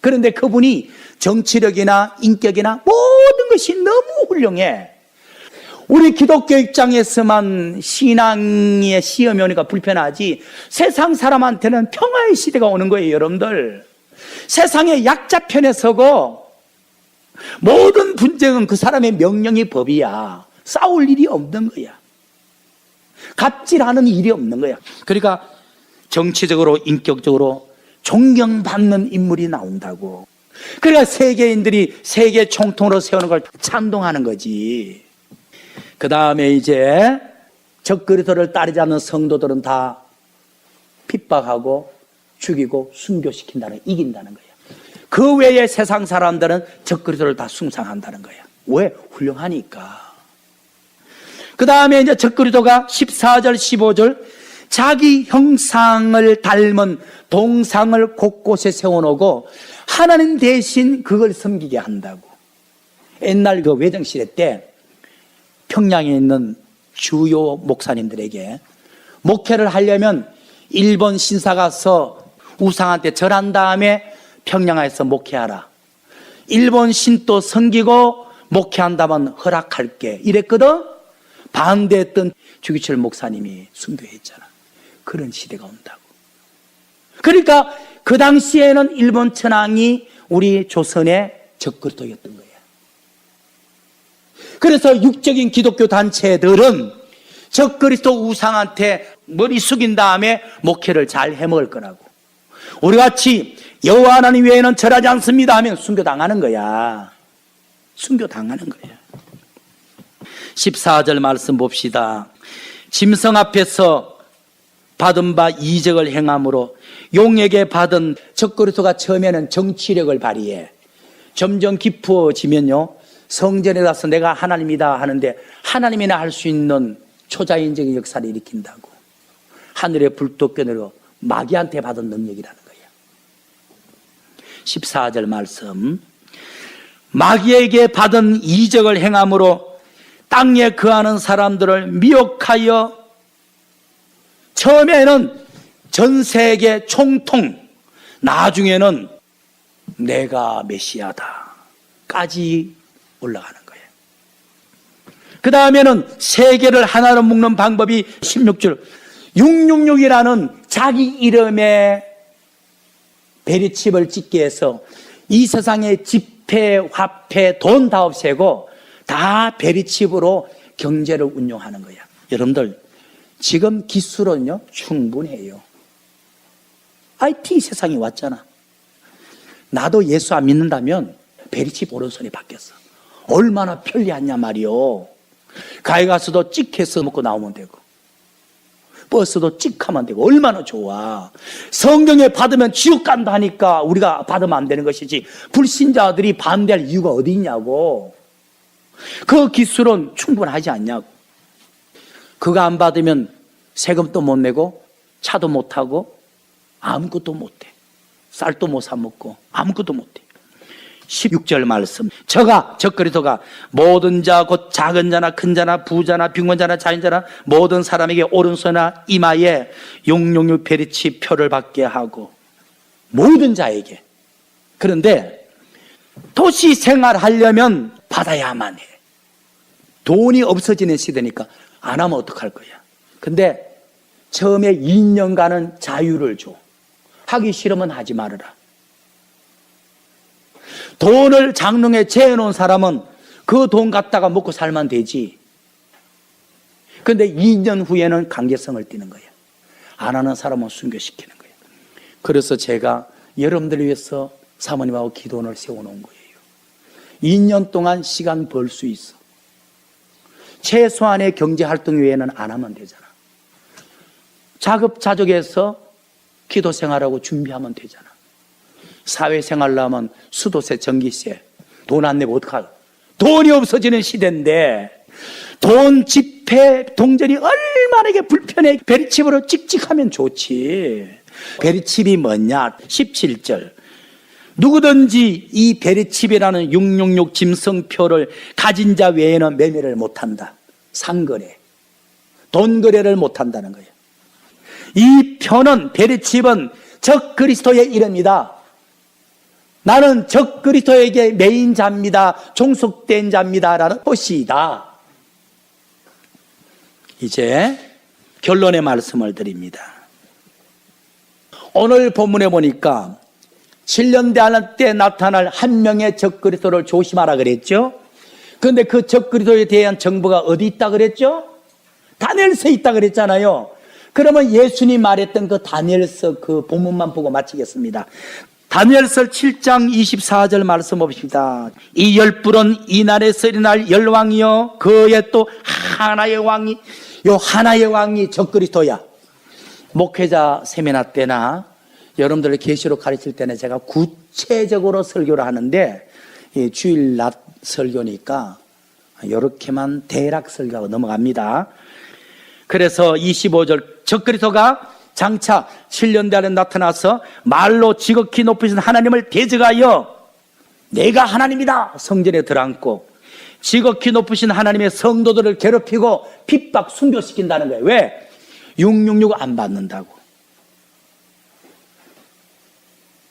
그런데 그분이 정치력이나 인격이나 모든 것이 너무 훌륭해. 우리 기독교 입장에서만 신앙의 시험이 오니까 불편하지 세상 사람한테는 평화의 시대가 오는 거예요. 여러분들 세상의 약자 편에 서고 모든 분쟁은 그 사람의 명령이 법이야. 싸울 일이 없는 거야. 갑질하는 일이 없는 거야. 그러니까 정치적으로 인격적으로 존경받는 인물이 나온다고. 그러니까 세계인들이 세계 총통으로 세우는 걸 찬동하는 거지. 그 다음에 이제 적그리스도를 따르지 않는 성도들은 다 핍박하고 죽이고 순교시킨다는, 이긴다는 거예요. 그 외에 세상 사람들은 적그리스도를 다 숭상한다는 거예요. 왜? 훌륭하니까. 그 다음에 이제 적그리스도가 14절 15절 자기 형상을 닮은 동상을 곳곳에 세워놓고 하나님 대신 그걸 섬기게 한다고. 옛날 그 외정시대 때 평양에 있는 주요 목사님들에게 목회를 하려면 일본 신사 가서 우상한테 절한 다음에 평양에서 목회하라. 일본 신도 섬기고 목회한다면 허락할게. 이랬거든. 반대했던 주기철 목사님이 순교했잖아. 그런 시대가 온다고. 그러니까 그 당시에는 일본 천황이 우리 조선의 적그리스도였던 거야. 그래서 육적인 기독교 단체들은 적그리스도 우상한테 머리 숙인 다음에 목회를 잘 해먹을 거라고. 우리같이 여호와 하나님 외에는 절하지 않습니다 하면 순교당하는 거야. 순교당하는 거야. 14절 말씀 봅시다. 짐승 앞에서 받은 바 이적을 행함으로 용에게 받은 적그리스도가 처음에는 정치력을 발휘해. 점점 깊어지면요, 성전에 가서 내가 하나님이다 하는데 하나님이나 할 수 있는 초자연적인 역사를 일으킨다고. 하늘의 불도 껴내려 마귀한테 받은 능력이라는 거예요. 14절 말씀. 마귀에게 받은 이적을 행함으로 땅에 거하는 사람들을 미혹하여 처음에는 전 세계 총통, 나중에는 내가 메시아다까지 올라가는 거예요. 그 다음에는 세계를 하나로 묶는 방법이 16줄 666이라는 자기 이름에 베리칩을 찍게 해서 이 세상의 지폐, 화폐, 돈 다 없애고 다 베리칩으로 경제를 운용하는 거야. 여러분들 지금 기술은요 충분해요. IT 세상이 왔잖아. 나도 예수 안 믿는다면 베리칩 오른손에 바뀌었어. 얼마나 편리하냐 말이요. 가게 가서도 찍해서 먹고 나오면 되고 버스도 찍하면 되고 얼마나 좋아. 성경에 받으면 지옥 간다 하니까 우리가 받으면 안 되는 것이지 불신자들이 반대할 이유가 어디 있냐고. 그 기술은 충분하지 않냐고. 그거 안 받으면 세금도 못 내고 차도 못 타고 아무것도 못해. 쌀도 못 사 먹고 아무것도 못해. 16절 말씀. 저가 적그리스도가 모든 자 곧 작은 자나 큰 자나 부자나 빈곤자나 자인자나 모든 사람에게 오른손이나 이마에 666 베리치 표를 받게 하고 모든 자에게. 그런데 도시 생활하려면 받아야만 해. 돈이 없어지는 시대니까 안 하면 어떡할 거야. 근데 처음에 2년간은 자유를 줘. 하기 싫으면 하지 말아라. 돈을 장롱에 재워놓은 사람은 그 돈 갖다가 먹고 살면 되지. 근데 2년 후에는 강제성을 띠는 거야. 안 하는 사람은 순교시키는 거야. 그래서 제가 여러분들을 위해서 사모님하고 기도원을 세워놓은 거예요. 2년 동안 시간 벌 수 있어. 최소한의 경제활동 외에는 안 하면 되잖아. 자급자족해서 기도 생활하고 준비하면 되잖아. 사회생활로 하면 수도세, 전기세, 돈 안 내고 어떡하나. 돈이 없어지는 시대인데 돈, 지폐, 동전이 얼마나 이게 불편해. 베리칩으로 찍찍하면 좋지. 베리칩이 뭐냐? 17절. 누구든지 이 베리칩이라는 666 짐승표를 가진 자 외에는 매매를 못한다. 상거래, 돈거래를 못한다는 거예요. 이 표는, 베리칩은 적그리스도의 이름이다. 나는 적그리스도에게 매인 자입니다. 종속된 자입니다. 라는 뜻이다. 이제 결론의 말씀을 드립니다. 오늘 본문에 보니까 7년 대환란 때 나타날 한 명의 적그리스도를 조심하라 그랬죠. 그런데 그 적그리스도에 대한 정보가 어디 있다 그랬죠? 다니엘서에 있다 그랬잖아요. 그러면 예수님 말했던 그 다니엘서 그 본문만 보고 마치겠습니다. 다니엘서 7장 24절 말씀 봅시다. 이 열불은 이날에서 일어날 열왕이요 그의 또 하나의 왕이, 요 하나의 왕이 적그리스도야. 목회자 세미나 때나 여러분들의 계시록 가르칠 때는 제가 구체적으로 설교를 하는데 주일 낮 설교니까 이렇게만 대략 설교하고 넘어갑니다. 그래서 25절 적그리스도가 장차 7년 안에 나타나서 말로 지극히 높으신 하나님을 대적하여 내가 하나님이다 성전에 들어앉고 지극히 높으신 하나님의 성도들을 괴롭히고 핍박 순교시킨다는 거예요. 왜? 666 안 받는다고.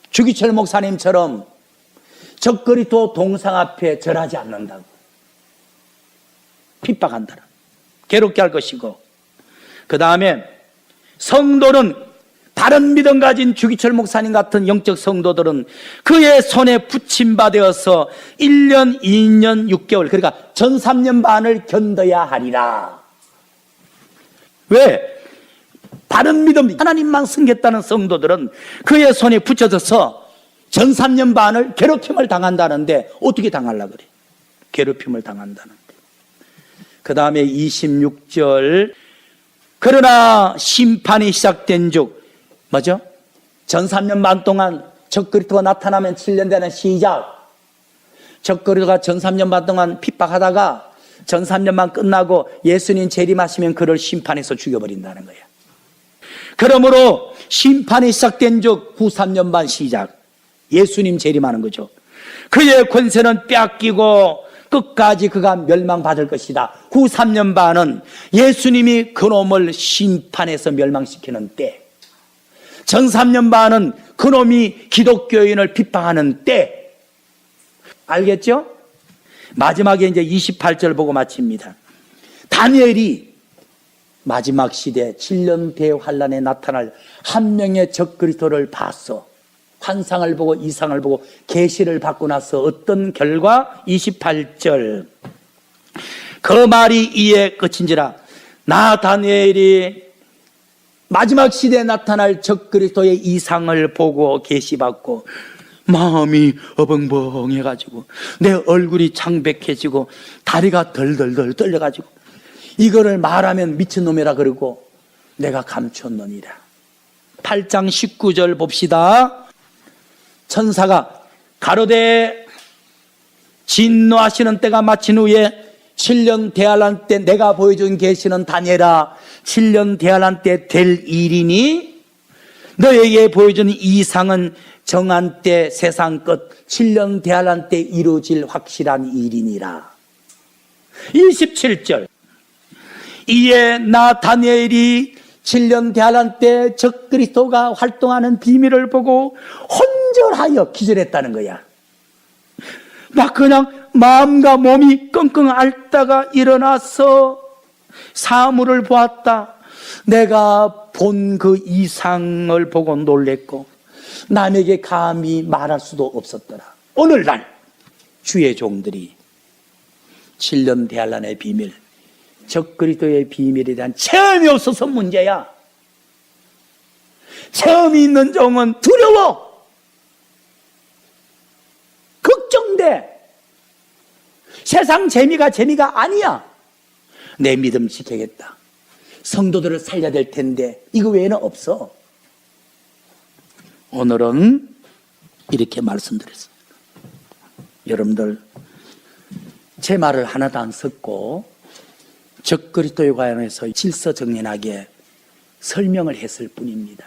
주기철 목사님처럼 적그리스도 동상 앞에 절하지 않는다고. 핍박한다라. 괴롭게 할 것이고, 그 다음에 성도는 바른 믿음 가진 주기철 목사님 같은 영적 성도들은 그의 손에 붙임받아서 1년, 2년, 6개월, 그러니까 전 3년 반을 견뎌야 하리라. 왜? 바른 믿음, 하나님만 섬겼다는 성도들은 그의 손에 붙여져서 전 3년 반을 괴롭힘을 당한다는데 어떻게 당하려고 그래? 괴롭힘을 당한다는데. 그 다음에 26절, 그러나 심판이 시작된 즉, 뭐죠? 전 3년 반 동안 적그리스도가 나타나면 7년 되는 시작. 적그리스도가 전 3년 반 동안 핍박하다가 전 3년 반 끝나고 예수님 재림하시면 그를 심판해서 죽여버린다는 거예요. 그러므로 심판이 시작된 즉 후 3년 반 시작. 예수님 재림하는 거죠. 그의 권세는 빼앗기고 끝까지 그가 멸망받을 것이다. 후 3년 반은 예수님이 그놈을 심판해서 멸망시키는 때, 전 3년 반은 그놈이 기독교인을 비판하는 때. 알겠죠? 마지막에 이제 28절 보고 마칩니다. 다니엘이 마지막 시대 7년 대환란에 나타날 한 명의 적그리스도를 봤어. 환상을 보고 이상을 보고 계시를 받고 나서 어떤 결과? 28절, 그 말이 이에 끝인지라 나 다니엘이 마지막 시대에 나타날 적그리스도의 이상을 보고 계시받고 마음이 어벙벙해가지고 내 얼굴이 창백해지고 다리가 덜덜덜 떨려가지고 이거를 말하면 미친놈이라 그러고 내가 감췄느니라. 8장 19절 봅시다. 천사가 가로되 진노하시는 때가 마친 후에 7년 대환란 때 내가 보여준 계시는 다니엘아, 7년 대환란 때 될 일이니 너에게 보여준 이상은 정한 때 세상 끝 7년 대환란 때 이루어질 확실한 일이니라. 27절, 이에 나 다니엘이 7년 대환란 때 적그리스도가 활동하는 비밀을 보고 혼절하여 기절했다는 거야. 막 그냥 마음과 몸이 끙끙 앓다가 일어나서 사물을 보았다. 내가 본 그 이상을 보고 놀랬고 남에게 감히 말할 수도 없었더라. 오늘날 주의 종들이 7년 대환란의 비밀, 적그리스도의 비밀에 대한 체험이 없어서 문제야. 체험이 있는 종은 두려워, 걱정돼. 세상 재미가 아니야. 내 믿음 지켜야겠다. 성도들을 살려야 될 텐데 이거 외에는 없어. 오늘은 이렇게 말씀드렸어요. 여러분들 제 말을 하나도 안 섞고 적그리스도에 관해서 질서정연하게 설명을 했을 뿐입니다.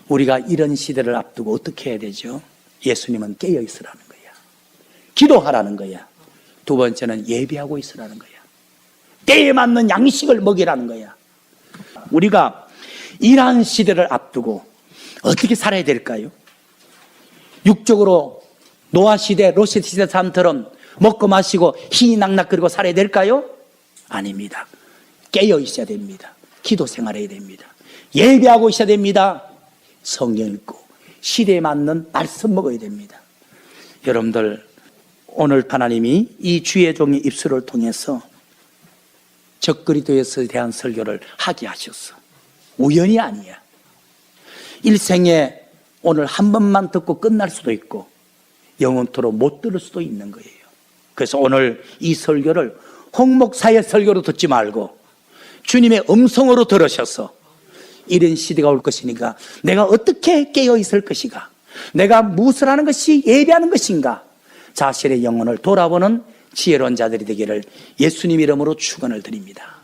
우리가 이런 시대를 앞두고 어떻게 해야 되죠? 예수님은 깨어 있으라는 거야. 기도하라는 거야. 두 번째는 예배하고 있으라는 거야. 때에 맞는 양식을 먹이라는 거야. 우리가 이러한 시대를 앞두고 어떻게 살아야 될까요? 육적으로 노아 시대, 롯 시대 사람처럼 먹고 마시고 희희낙낙거리고 살아야 될까요? 아닙니다. 깨어 있어야 됩니다. 기도 생활해야 됩니다. 예배하고 있어야 됩니다. 성경 읽고 시대에 맞는 말씀 먹어야 됩니다. 여러분들 오늘 하나님이 이 주의 종의 입술을 통해서 적그리스도에 대한 설교를 하게 하셨어. 우연이 아니야. 일생에 오늘 한 번만 듣고 끝날 수도 있고 영원토록 못 들을 수도 있는 거예요. 그래서 오늘 이 설교를 홍 목사의 설교로 듣지 말고 주님의 음성으로 들으셔서 이런 시대가 올 것이니까 내가 어떻게 깨어 있을 것인가, 내가 무엇을 하는 것이 예배하는 것인가, 자신의 영혼을 돌아보는 지혜로운 자들이 되기를 예수님 이름으로 축원을 드립니다.